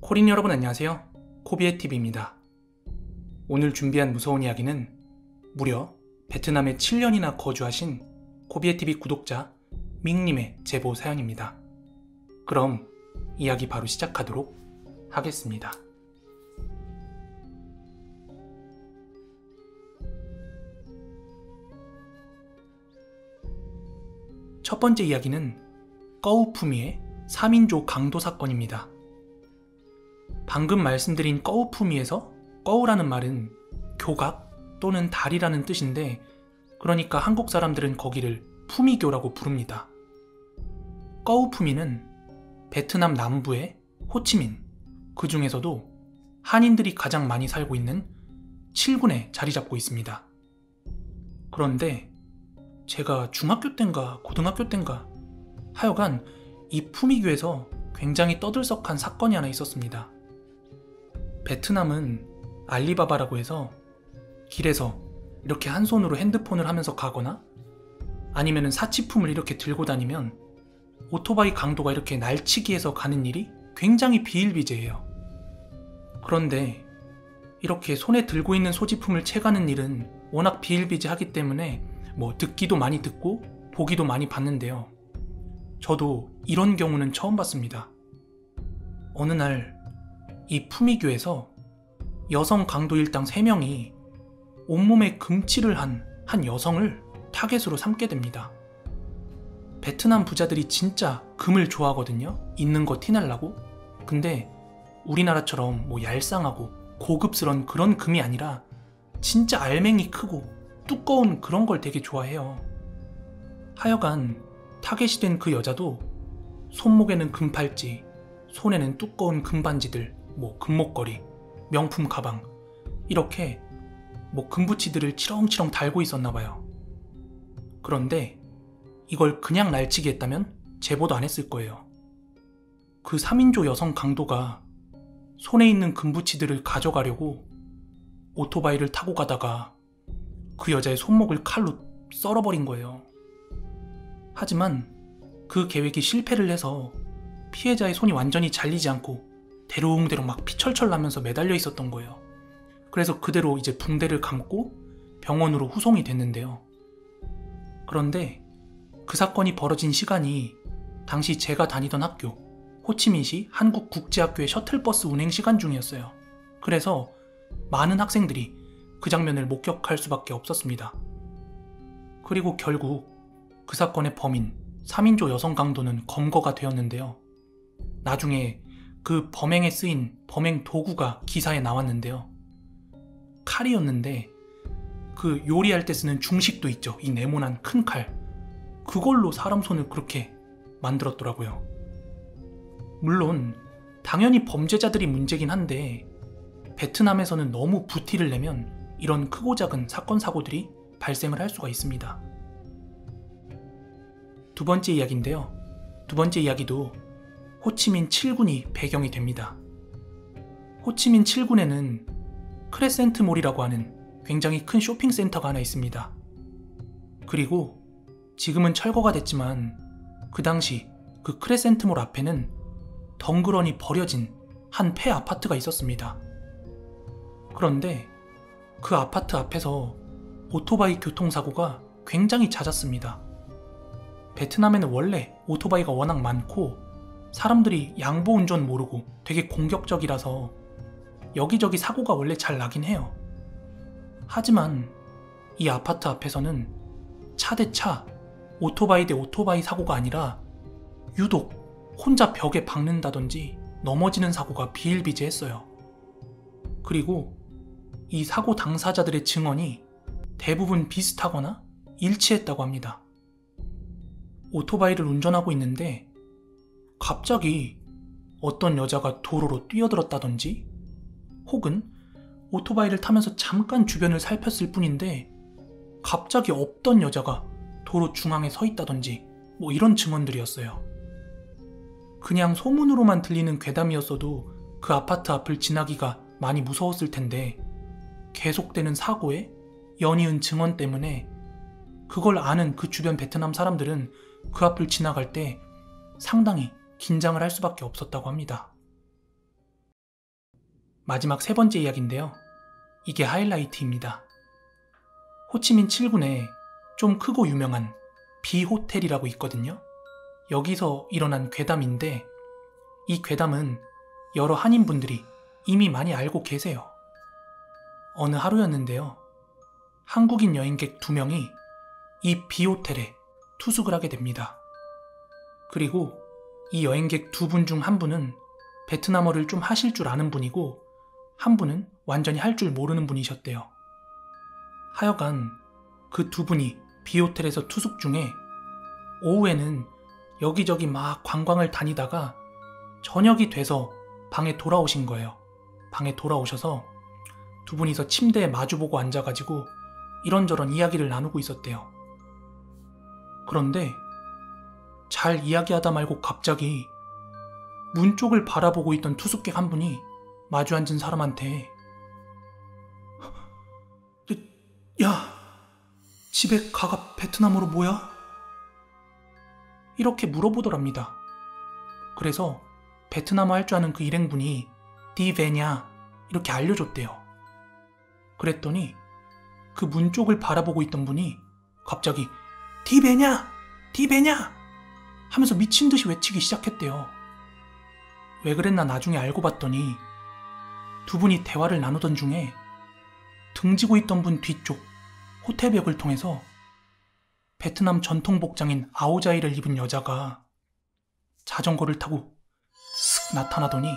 코린 여러분 안녕하세요. 코비애TV입니다. 오늘 준비한 무서운 이야기는 무려 베트남에 7년이나 거주하신 코비애TV 구독자 밍님의 제보 사연입니다. 그럼 이야기 바로 시작하도록 하겠습니다. 첫 번째 이야기는 꺼우푸미의 3인조 강도 사건입니다. 방금 말씀드린 꺼우푸미에서 꺼우라는 말은 교각 또는 다리라는 뜻인데, 그러니까 한국 사람들은 거기를 푸미교라고 부릅니다. 꺼우푸미는 베트남 남부의 호치민, 그 중에서도 한인들이 가장 많이 살고 있는 7군에 자리 잡고 있습니다. 그런데 제가 중학교 땐가 고등학교 땐가 하여간 이 푸미교에서 굉장히 떠들썩한 사건이 하나 있었습니다. 베트남은 알리바바라고 해서 길에서 이렇게 한 손으로 핸드폰을 하면서 가거나 아니면 사치품을 이렇게 들고 다니면 오토바이 강도가 이렇게 날치기해서 가는 일이 굉장히 비일비재해요. 그런데 이렇게 손에 들고 있는 소지품을 채가는 일은 워낙 비일비재하기 때문에 듣기도 많이 듣고 보기도 많이 봤는데요. 저도 이런 경우는 처음 봤습니다. 어느 날 이 푸미교에서 여성 강도 일당 3명이 온몸에 금칠을 한 여성을 타겟으로 삼게 됩니다. 베트남 부자들이 진짜 금을 좋아하거든요. 있는 거 티내려고. 근데 우리나라처럼 얄쌍하고 고급스러운 그런 금이 아니라 진짜 알맹이 크고 두꺼운 그런 걸 되게 좋아해요. 하여간 타겟이 된 그 여자도 손목에는 금팔찌, 손에는 두꺼운 금반지들, 금목걸이, 명품 가방, 이렇게 금부치들을 치렁치렁 달고 있었나봐요. 그런데 이걸 그냥 날치기 했다면 제보도 안 했을 거예요. 그 3인조 여성 강도가 손에 있는 금부치들을 가져가려고 오토바이를 타고 가다가 그 여자의 손목을 칼로 썰어버린 거예요. 하지만 그 계획이 실패를 해서 피해자의 손이 완전히 잘리지 않고 대롱대롱 막 피철철 나면서 매달려 있었던 거예요. 그래서 그대로 이제 붕대를 감고 병원으로 후송이 됐는데요. 그런데 그 사건이 벌어진 시간이 당시 제가 다니던 학교 호치민시 한국국제학교의 셔틀버스 운행 시간 중이었어요. 그래서 많은 학생들이 그 장면을 목격할 수밖에 없었습니다. 그리고 결국 그 사건의 범인 3인조 여성 강도는 검거가 되었는데요. 나중에 그 범행에 쓰인 범행 도구가 기사에 나왔는데요. 칼이었는데 그 요리할 때 쓰는 중식도 있죠. 이 네모난 큰 칼. 그걸로 사람 손을 그렇게 만들었더라고요. 물론 당연히 범죄자들이 문제긴 한데 베트남에서는 너무 부티를 내면 이런 크고 작은 사건 사고들이 발생을 할 수가 있습니다. 두 번째 이야기인데요. 두 번째 이야기도 호치민 7군이 배경이 됩니다. 호치민 7군에는 크레센트몰이라고 하는 굉장히 큰 쇼핑센터가 하나 있습니다. 그리고 지금은 철거가 됐지만 그 당시 그 크레센트몰 앞에는 덩그러니 버려진 한 폐 아파트가 있었습니다. 그런데 그 아파트 앞에서 오토바이 교통사고가 굉장히 잦았습니다. 베트남에는 원래 오토바이가 워낙 많고 사람들이 양보 운전 모르고 되게 공격적이라서 여기저기 사고가 원래 잘 나긴 해요. 하지만 이 아파트 앞에서는 차 대 차, 오토바이 대 오토바이 사고가 아니라 유독 혼자 벽에 박는다든지 넘어지는 사고가 비일비재했어요. 그리고 이 사고 당사자들의 증언이 대부분 비슷하거나 일치했다고 합니다. 오토바이를 운전하고 있는데 갑자기 어떤 여자가 도로로 뛰어들었다든지 혹은 오토바이를 타면서 잠깐 주변을 살폈을 뿐인데 갑자기 없던 여자가 도로 중앙에 서 있다든지 이런 증언들이었어요. 그냥 소문으로만 들리는 괴담이었어도 그 아파트 앞을 지나기가 많이 무서웠을 텐데 계속되는 사고에 연이은 증언 때문에 그걸 아는 그 주변 베트남 사람들은 그 앞을 지나갈 때 상당히 긴장을 할 수밖에 없었다고 합니다. 마지막 세 번째 이야기인데요. 이게 하이라이트입니다. 호치민 7군에 좀 크고 유명한 비호텔이라고 있거든요. 여기서 일어난 괴담인데 이 괴담은 여러 한인분들이 이미 많이 알고 계세요. 어느 하루였는데요. 한국인 여행객 2명이 이 비호텔에 투숙을 하게 됩니다. 그리고 이 여행객 2분 중 한 분은 베트남어를 좀 하실 줄 아는 분이고 한 분은 완전히 할 줄 모르는 분이셨대요. 하여간 그 2분이 비호텔에서 투숙 중에 오후에는 여기저기 막 관광을 다니다가 저녁이 돼서 방에 돌아오신 거예요. 방에 돌아오셔서 2분이서 침대에 마주보고 앉아가지고 이런저런 이야기를 나누고 있었대요. 그런데 잘 이야기하다 말고 갑자기 문 쪽을 바라보고 있던 투숙객 한 분이 마주 앉은 사람한테 야, 집에 가가 베트남어로 뭐야? 이렇게 물어보더랍니다. 그래서 베트남어 할 줄 아는 그 일행분이 디 베냐 이렇게 알려줬대요. 그랬더니 그 문 쪽을 바라보고 있던 분이 갑자기 디 베냐! 디 베냐! 하면서 미친 듯이 외치기 시작했대요. 왜 그랬나 나중에 알고 봤더니 2분이 대화를 나누던 중에 등지고 있던 분 뒤쪽 호텔 벽을 통해서 베트남 전통 복장인 아오자이를 입은 여자가 자전거를 타고 슥 나타나더니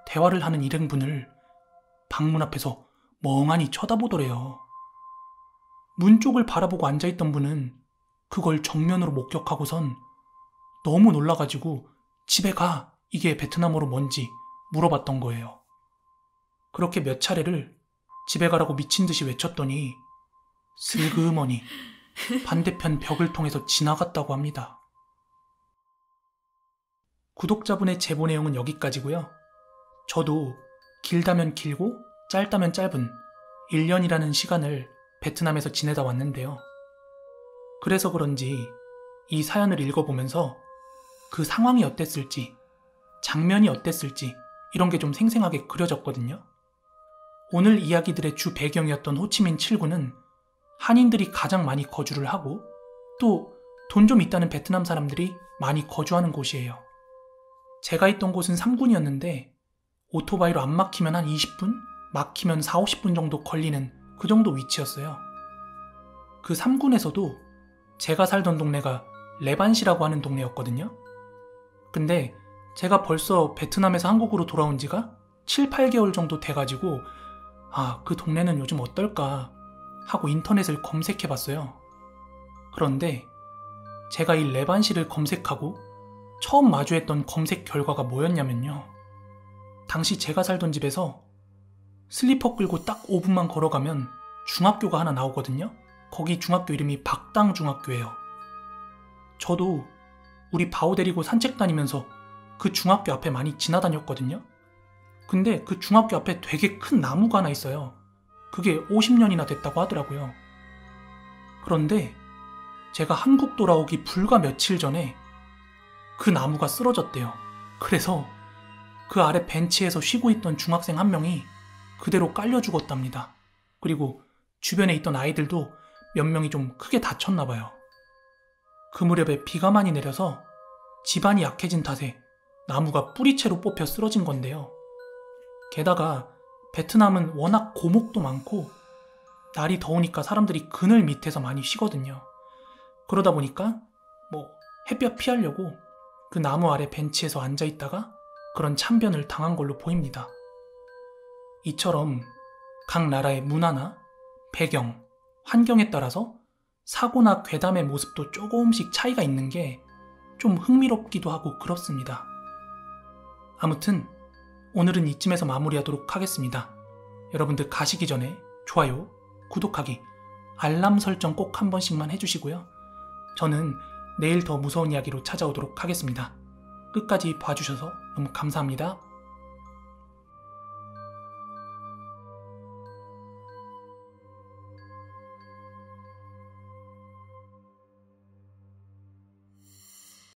대화를 하는 일행분을 방문 앞에서 멍하니 쳐다보더래요. 문 쪽을 바라보고 앉아있던 분은 그걸 정면으로 목격하고선 너무 놀라가지고 집에 가, 이게 베트남어로 뭔지 물어봤던 거예요. 그렇게 몇 차례를 집에 가라고 미친 듯이 외쳤더니 슬그머니 반대편 벽을 통해서 지나갔다고 합니다. 구독자분의 제보 내용은 여기까지고요. 저도 길다면 길고 짧다면 짧은 1년이라는 시간을 베트남에서 지내다 왔는데요. 그래서 그런지 이 사연을 읽어보면서 그 상황이 어땠을지, 장면이 어땠을지 이런 게 좀 생생하게 그려졌거든요. 오늘 이야기들의 주 배경이었던 호치민 7구는 한인들이 가장 많이 거주를 하고 또 돈 좀 있다는 베트남 사람들이 많이 거주하는 곳이에요. 제가 있던 곳은 3군이었는데 오토바이로 안 막히면 한 20분? 막히면 4, 50분 정도 걸리는 그 정도 위치였어요. 그 3군에서도 제가 살던 동네가 레반시라고 하는 동네였거든요. 근데 제가 벌써 베트남에서 한국으로 돌아온 지가 7, 8개월 정도 돼가지고 그 동네는 요즘 어떨까 하고 인터넷을 검색해봤어요. 그런데 제가 이 레반시를 검색하고 처음 마주했던 검색 결과가 뭐였냐면요. 당시 제가 살던 집에서 슬리퍼 끌고 딱 5분만 걸어가면 중학교가 하나 나오거든요. 거기 중학교 이름이 박당 중학교예요. 저도 우리 바오 데리고 산책 다니면서 그 중학교 앞에 많이 지나다녔거든요. 근데 그 중학교 앞에 되게 큰 나무가 하나 있어요. 그게 50년이나 됐다고 하더라고요. 그런데 제가 한국 돌아오기 불과 며칠 전에 그 나무가 쓰러졌대요. 그래서 그 아래 벤치에서 쉬고 있던 중학생 한 명이 그대로 깔려 죽었답니다. 그리고 주변에 있던 아이들도 몇 명이 좀 크게 다쳤나 봐요. 그 무렵에 비가 많이 내려서 지반이 약해진 탓에 나무가 뿌리채로 뽑혀 쓰러진 건데요. 게다가 베트남은 워낙 고목도 많고 날이 더우니까 사람들이 그늘 밑에서 많이 쉬거든요. 그러다 보니까 햇볕 피하려고 그 나무 아래 벤치에서 앉아있다가 그런 참변을 당한 걸로 보입니다. 이처럼 각 나라의 문화나 배경, 환경에 따라서 사고나 괴담의 모습도 조금씩 차이가 있는 게 좀 흥미롭기도 하고 그렇습니다. 아무튼 오늘은 이쯤에서 마무리하도록 하겠습니다. 여러분들 가시기 전에 좋아요, 구독하기, 알람 설정 꼭 한 번씩만 해주시고요. 저는 내일 더 무서운 이야기로 찾아오도록 하겠습니다. 끝까지 봐주셔서 너무 감사합니다.